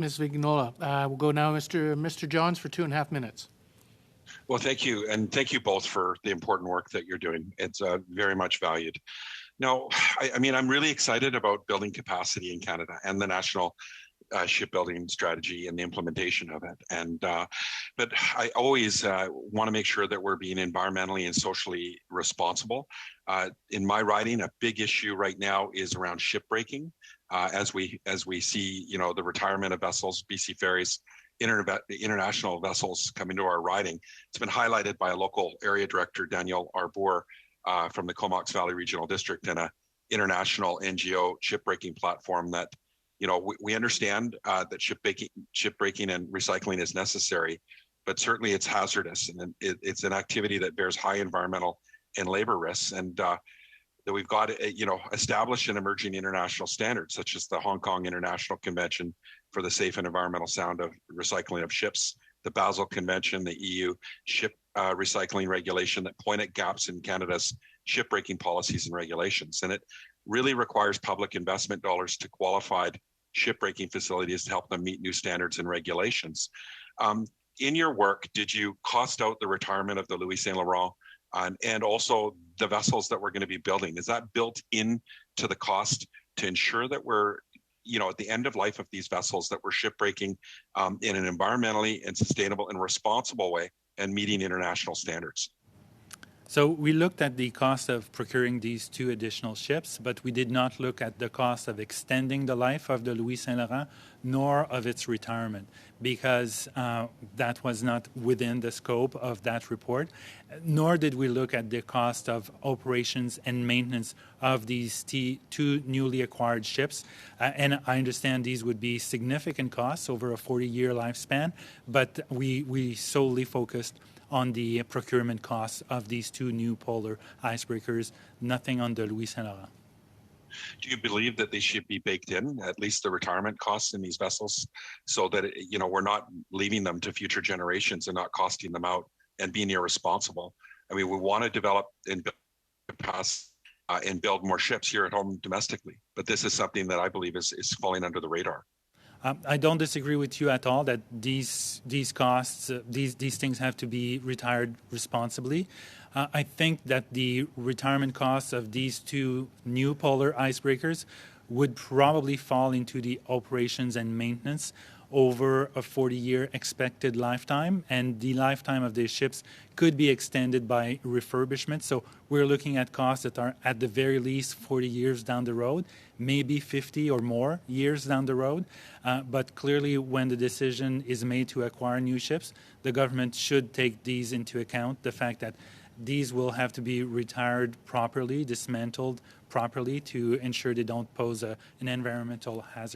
Ms. Vignola. We'll go now, Mr. Johns, for 2.5 minutes. Well, thank you. And thank you both for the important work that you're doing. It's very much valued. Now, I mean, I'm really excited about building capacity in Canada and the national shipbuilding strategy and the implementation of it. And but I always want to make sure that we're being environmentally and socially responsible. In my riding, a big issue right now is around shipbreaking. As we see, the retirement of vessels, BC Ferries, international vessels come into our riding. It's been highlighted by a local area director, Daniel Arbour, from the Comox Valley Regional District, and a international NGO shipbreaking platform that, we understand that shipbreaking and recycling is necessary, but certainly it's hazardous, and it's an activity that bears high environmental and labor risks, and that we've got to, establish an emerging international standards, such as the Hong Kong International Convention for the Safe and Environmental Sound of Recycling of Ships, the Basel Convention, the EU ship recycling regulation that point at gaps in Canada's shipbreaking policies and regulations. And it really requires public investment dollars to qualified shipbreaking facilities to help them meet new standards and regulations. In your work, did you cost out the retirement of the Louis Saint Laurent and also the vessels that we're going to be building? Is that built into the cost to ensure that we're, at the end of life of these vessels, that we're shipbreaking in an environmentally and sustainable and responsible way and meeting international standards? So we looked at the cost of procuring these 2 additional ships, but we did not look at the cost of extending the life of the Louis Saint Laurent, nor of its retirement, because that was not within the scope of that report, nor did we look at the cost of operations and maintenance of these 2 newly acquired ships. And I understand these would be significant costs over a 40-year lifespan, but we solely focused on the procurement costs of these 2 new polar icebreakers, nothing on the Louis Saint Laurent. Do you believe that they should be baked in, at least the retirement costs in these vessels, so that, we're not leaving them to future generations and not costing them out and being irresponsible? I mean, we want to develop and build capacity and build more ships here at home domestically, but this is something that I believe is falling under the radar. I don't disagree with you at all that these costs, these things have to be retired responsibly. I think that the retirement costs of these 2 new polar icebreakers would probably fall into the operations and maintenance over a 40-year expected lifetime, and the lifetime of these ships could be extended by refurbishment. So we're looking at costs that are at the very least 40 years down the road, maybe 50 or more years down the road. But clearly, when the decision is made to acquire new ships, the government should take these into account, the fact that these will have to be retired properly, dismantled properly to ensure they don't pose an environmental hazard.